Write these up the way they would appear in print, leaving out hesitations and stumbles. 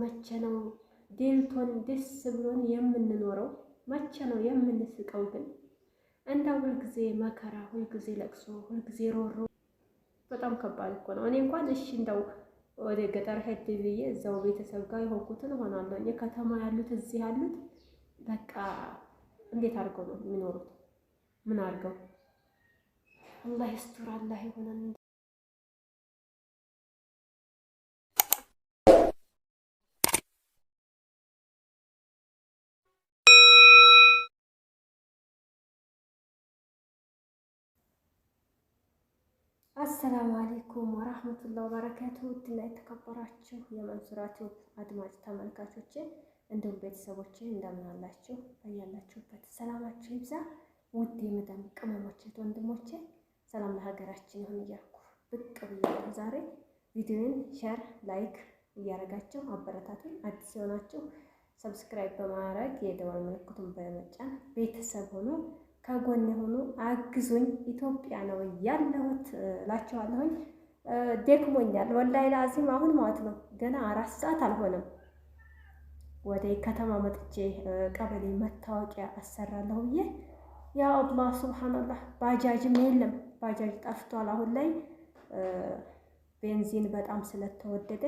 መቼ ነው ዴልቶን ደስ ብሎን የምንኖረው? መቼ ነው የምንስቀው? ግን እንዳው ሁልጊዜ መከራ፣ ሁልጊዜ ለቅሶ፣ ሁልጊዜ ሮሮ በጣም ከባድ እኮ ነው። እኔ እንኳን እሺ እንደው ወደ ገጠር ሄድ ብዬ እዛው ቤተሰብ ጋር የሆንኩትን እሆናለሁ። የከተማ ያሉት እዚህ ያሉት በቃ እንዴት አድርገው ነው የሚኖሩት? ምን አድርገው? አላህ ይስጥር፣ አላህ ይሆነን። አሰላሙ አለይኩም ወራህመቱላሂ ወበረካቱሁ። ውድና የተከበራችሁ የመንሱራቱ አድማጭ ተመልካቾቼ እንዲሁም ቤተሰቦቼ እንደምን አላችሁ? በያላችሁበት ሰላማችሁ ይብዛ። ውድ የመዳም ቅመሞቼ ወንድሞቼ ሰላም ለሀገራችን ይሁን እያልኩ ብቅ ብያለሁ። ዛሬ ቪዲዮን ሼር፣ ላይክ እያደረጋችሁ አበረታቱን። አዲስ የሆናችሁ ሰብስክራይብ በማድረግ የደወል ምልክቱን በመጫን ቤተሰብ ሆኖ ከጎን የሆኑ አግዙኝ። ኢትዮጵያ ነው ያለሁት እላችኋለሁኝ። ደክሞኛል ወላሂ ላዚም አሁን ማለት ነው ገና 4 ሰዓት አልሆነም ወደ ከተማ መጥቼ ቀበሌ መታወቂያ አሰራለሁ ብዬ ያ አላህ ሱብሃንአላህ። ባጃጅም የለም፣ ባጃጅ ጠፍቷል። አሁን ላይ ቤንዚን በጣም ስለተወደደ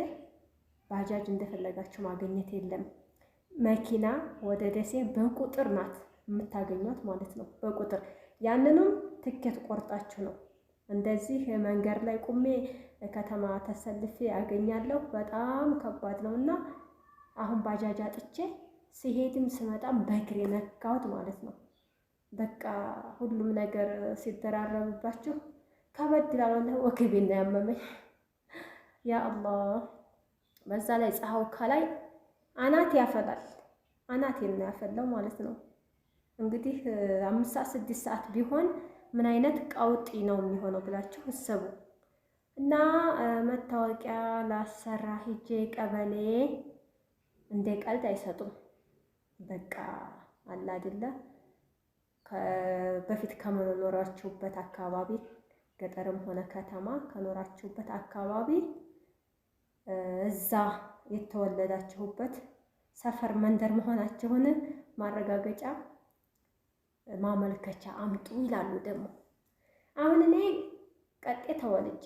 ባጃጅ እንደፈለጋችሁ ማግኘት የለም። መኪና ወደ ደሴ በቁጥር ናት የምታገኟት ማለት ነው፣ በቁጥር ያንንም ትኬት ቆርጣችሁ ነው። እንደዚህ መንገድ ላይ ቁሜ ከተማ ተሰልፌ ያገኛለሁ በጣም ከባድ ነው። እና አሁን ባጃጅ አጥቼ ሲሄድም ስመጣም በእግሬ ነካሁት ማለት ነው። በቃ ሁሉም ነገር ሲደራረብባችሁ ከበድ ይላል። ወገቤን ነው ያመመኝ ያ አላህ። በዛ ላይ ፀሐዩ ከላይ አናት ያፈላል፣ አናቴን ነው ያፈላው ማለት ነው። እንግዲህ 5 ሰዓት 6 ሰዓት ቢሆን ምን አይነት ቀውጢ ነው የሚሆነው ብላችሁ እሰቡ። እና መታወቂያ ላሰራ ሂጄ ቀበሌ እንደ ቀልድ አይሰጡም። በቃ አለ አይደለ በፊት ከመኖራችሁበት አካባቢ ገጠርም ሆነ ከተማ ከኖራችሁበት አካባቢ እዛ የተወለዳችሁበት ሰፈር መንደር መሆናችሁን ማረጋገጫ ማመልከቻ አምጡ ይላሉ። ደግሞ አሁን እኔ ቀጤ ተወልጄ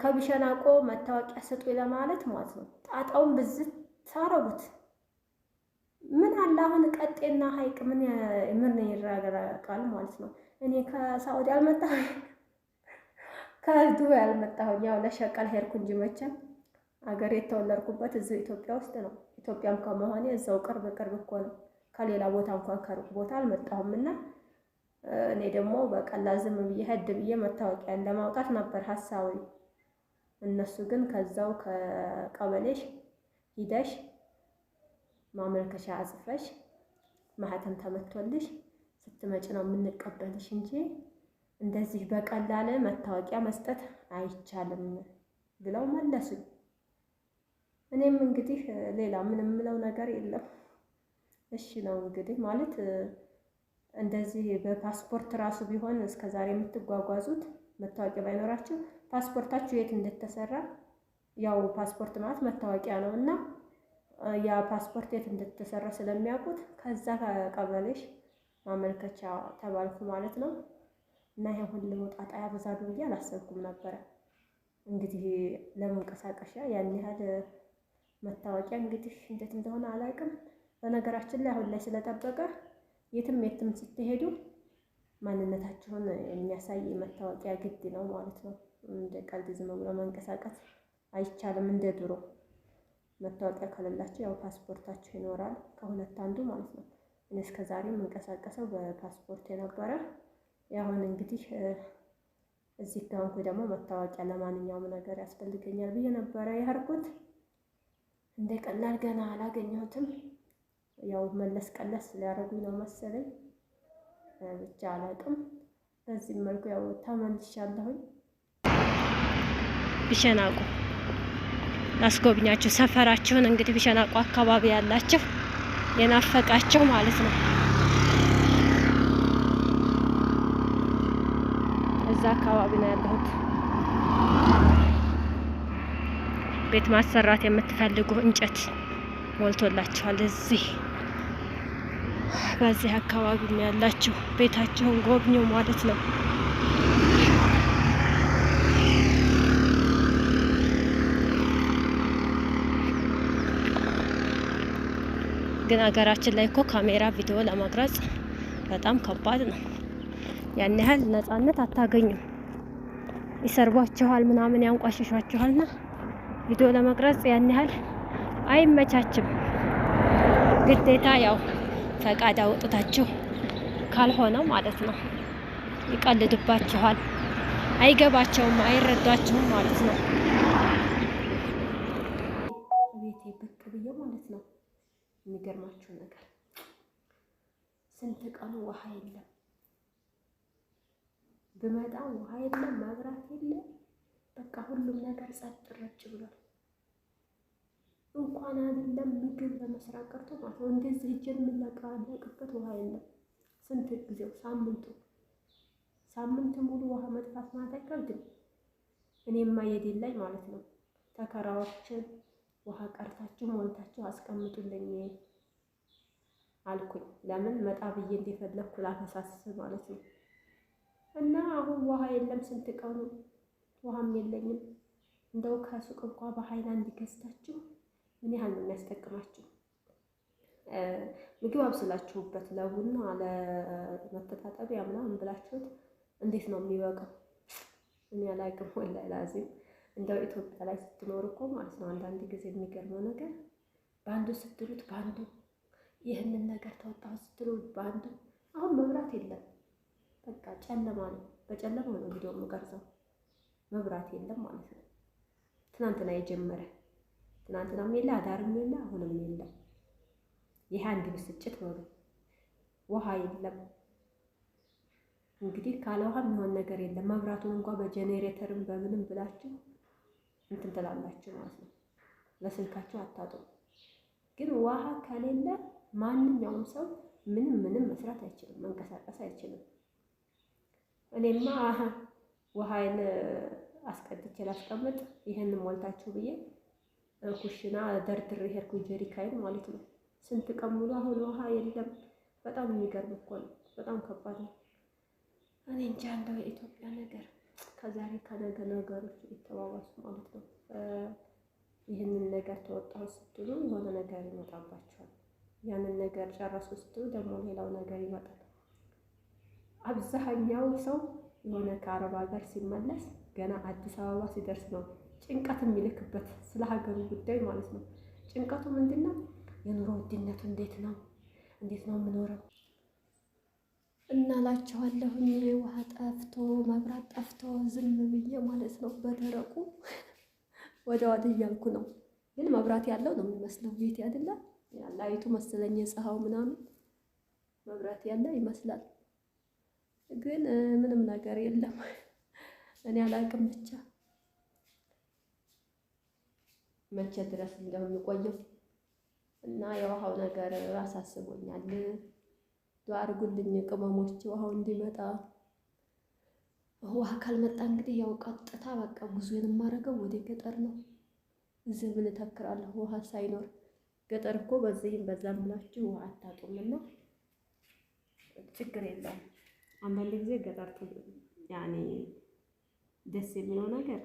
ከቢሸናቆ መታወቂያ ስጡ ለማለት ማለት ነው ጣጣውን ብዝት ታረጉት። ምን አለ አሁን ቀጤና ሀይቅ ምን ይራራቃል ማለት ነው። እኔ ከሳዑዲ አልመጣሁኝ ከዱባይ አልመጣሁኝ። ያው ለሸቀል ሄድኩ እንጂ መቼም አገር የተወለድኩበት እዚሁ ኢትዮጵያ ውስጥ ነው። ኢትዮጵያም ከመሆኔ እዛው ቅርብ እኮ ነው። ከሌላ ቦታ እንኳን ከሩቅ ቦታ አልመጣሁም። እና እኔ ደግሞ በቀላል ዝም ብዬ ሄድ ብዬ መታወቂያን ለማውጣት ነበር ሀሳቤ። እነሱ ግን ከዛው ከቀበሌሽ ሂደሽ ማመልከቻ አጽፈሽ ማህተም ተመቶልሽ ስትመጪ ነው የምንቀበልሽ እንጂ እንደዚህ በቀላል መታወቂያ መስጠት አይቻልም ብለው መለሱኝ። እኔም እንግዲህ ሌላ ምንም ምለው ነገር የለም። እሺ ነው እንግዲህ ማለት እንደዚህ በፓስፖርት ራሱ ቢሆን እስከዛሬ የምትጓጓዙት መታወቂያ ባይኖራችሁ ፓስፖርታችሁ የት እንደተሰራ ያው ፓስፖርት ማለት መታወቂያ ነው እና ያ ፓስፖርት የት እንደተሰራ ስለሚያውቁት ከዛ ቀበሌሽ ማመልከቻ ተባልኩ ማለት ነው። እና ይሄ ሁሉ ጣጣ ያበዛሉ ብዬ አላሰብኩም ነበረ። እንግዲህ ለመንቀሳቀሻ ያን ያህል መታወቂያ እንግዲህ እንዴት እንደሆነ አላውቅም። በነገራችን ላይ አሁን ላይ ስለጠበቀ የትም ስትሄዱ ማንነታችሁን የሚያሳይ መታወቂያ ግድ ነው ማለት ነው። እንደ ቀልድ ዝም ብሎ መንቀሳቀስ አይቻልም። እንደ ድሮ መታወቂያ ከሌላችሁ ያው ፓስፖርታችሁ ይኖራል ከሁለት አንዱ ማለት ነው። እኔ እስከዛሬ የምንቀሳቀሰው በፓስፖርት የነበረ ያሁን እንግዲህ እዚህ ጋር እንኳን ደግሞ መታወቂያ ለማንኛውም ነገር ያስፈልገኛል ብዬ ነበረ ያርኩት። እንደ ቀላል ገና አላገኘሁትም። ያው መለስ ቀለስ ሊያደርጉኝ ነው መሰለኝ ብቻ አላውቅም። በዚህ መልኩ ያው ተመልሻለሁኝ። ቢሸናቆ ላስጎብኛችሁ ሰፈራችሁን። እንግዲህ ቢሸናቆ አካባቢ ያላችሁ የናፈቃቸው ማለት ነው እዛ አካባቢ ነው ያለሁት። ቤት ማሰራት የምትፈልጉ እንጨት ሞልቶላችኋል። እዚህ በዚህ አካባቢ ያላችሁ ቤታችሁን ጎብኙ ማለት ነው። ግን ሀገራችን ላይ እኮ ካሜራ ቪዲዮ ለመቅረጽ በጣም ከባድ ነው። ያን ያህል ነፃነት አታገኙም። ይሰርቧችኋል፣ ምናምን ያንቋሽሿችኋልና ቪዲዮ ለመቅረጽ ያን ያህል አይመቻችም። ግዴታ ያው ፈቃድ አውጥታችሁ ካልሆነ ማለት ነው። ይቀልድባችኋል፣ አይገባቸውም፣ አይረዷችሁም ማለት ነው። ቤቴ ብቅ ብዬ ማለት ነው። የሚገርማችሁ ነገር ስንት ቀኑ ውሃ የለም፣ ብመጣ ውሃ የለም፣ መብራት የለም። በቃ ሁሉም ነገር ጸጥ ረጭ ብሏል። እንኳን አይደለም ምግብ ለመስራት ቀርቶ ማለት ነው እንደዚህ እጄን የምናቀርበት ውሃ የለም። ስንት ጊዜው ሳምንት ሙሉ ውሃ መጥፋት ማለት አይከብድም። እኔማ የሌለኝ ማለት ነው ተከራዎችን ውሃ ቀርታችሁ ሞልታችሁ አስቀምጡልኝ አልኩኝ። ለምን መጣ ብዬ እንደፈለኩ ላፈሳስስ ማለት ነው። እና አሁን ውሃ የለም፣ ስንት ቀኑ ውሃም የለኝም። እንደው ከሱቅ እንኳን በሃይላንድ ገዝታችሁ ምን ያህል ነው የሚያስጠቅማችሁ? ምግብ አብስላችሁበት ለቡና ለመተጣጠቢያ ምናምን ብላችሁት እንዴት ነው የሚበቃው? እኔ አላውቅም ወላሂ ላዚም። እንደው ኢትዮጵያ ላይ ስትኖር እኮ ማለት ነው አንዳንድ ጊዜ የሚገርመው ነገር በአንዱ ስትሉት በአንዱ ይህንን ነገር ተወጣው ስትሉት በአንዱ። አሁን መብራት የለም፣ በቃ ጨለማ ነው። በጨለማ ነው ቪዲዮ የምቀርጸው፣ መብራት የለም ማለት ነው። ትናንትና የጀመረ ትናንትናም የለ አዳርም የለ አሁንም የለም። ይህ አንድ ብስጭት ነው። ውሃ የለም እንግዲህ ካለ ውሃ የሚሆን ነገር የለም። መብራቱን እንኳን በጄኔሬተርም በምንም ብላችሁ እንትን ትላላችሁ ማለት ነው። ለስልካችሁ አታጡም። ግን ውሃ ከሌለ ማንኛውም ሰው ምንም መስራት አይችልም፣ መንቀሳቀስ አይችልም። እኔማ ውሃይን አስቀድቼ ላስቀምጥ ይሄንን ሞልታችሁ ብዬ ኩሽና ደርድሬ ሄድኩ ጀሪካይን ማለት ነው። ስንት ቀን ሙሉ አሁን ውሃ የለም። በጣም የሚገርም እኮ ነው። በጣም ከባድ ነው። እኔ እንጃ እንደው የኢትዮጵያ ነገር ከዛሬ ከነገ ነገሮች የተባባሱ ማለት ነው። ይህንን ነገር ተወጣሁ ስትሉ የሆነ ነገር ይመጣባቸዋል። ያንን ነገር ጨረሱ ስትሉ ደግሞ ሌላው ነገር ይመጣል። አብዛኛው ሰው የሆነ ከአረብ ሀገር ሲመለስ ገና አዲስ አበባ ሲደርስ ነው ጭንቀት የሚልክበት ስለ ሀገሩ ጉዳይ ማለት ነው። ጭንቀቱ ምንድነው? የኑሮ ውድነቱ እንዴት ነው የምኖረው እናላችኋለሁኝ። ውሃ ጠፍቶ መብራት ጠፍቶ ዝም ብዬ ማለት ነው በደረቁ ወደ እያልኩ ነው። ግን መብራት ያለው ነው የሚመስለው ቤት አይደለ? ላይቱ መሰለኝ የፀሐው ምናምን መብራት ያለ ይመስላል። ግን ምንም ነገር የለም። እኔ አላውቅም ብቻ መቼ ድረስ እንደምቆየው እና የውሃው ነገር አሳስቦኛል። ዱአ አድርጉልኝ ቅመሞች፣ ውሃው እንዲመጣ። ውሃ ካልመጣ እንግዲህ ያው ቀጥታ በቃ ጉዞዬን የማደርገው ወደ ገጠር ነው። እዚህ ምን እተክራለሁ ውሃ ሳይኖር? ገጠር እኮ በዚህም በዛም ብላችሁ ውሃ አታጡምና ችግር የለም። አንዳንድ ጊዜ ገጠር ያኔ ደስ የሚለው ነገር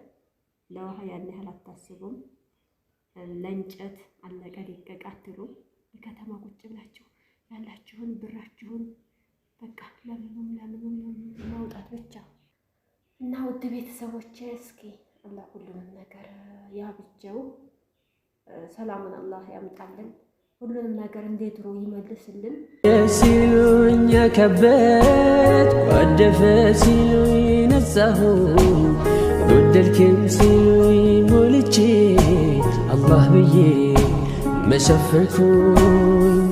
ለውሃ ያን ያህል አታስቡም። ለእንጨት አለቀ ደቀቀ አትሉም። ከተማ ቁጭ ብላችሁ ያላችሁን ብራችሁን በቃ ለምንም ማውጣት ብቻ እና ውድ ቤተሰቦቼ እስኪ አላህ ሁሉንም ነገር ያብጀው፣ ሰላሙን አላህ ያምጣልን፣ ሁሉንም ነገር እንደ ድሮ ይመልስልን። ሲሉኝ ከበት ወደፈ ሲሉኝ ነጻሁ ጎደልክም ሲሉኝ ሞልቼ አላህ ብዬ መሸፈርኩኝ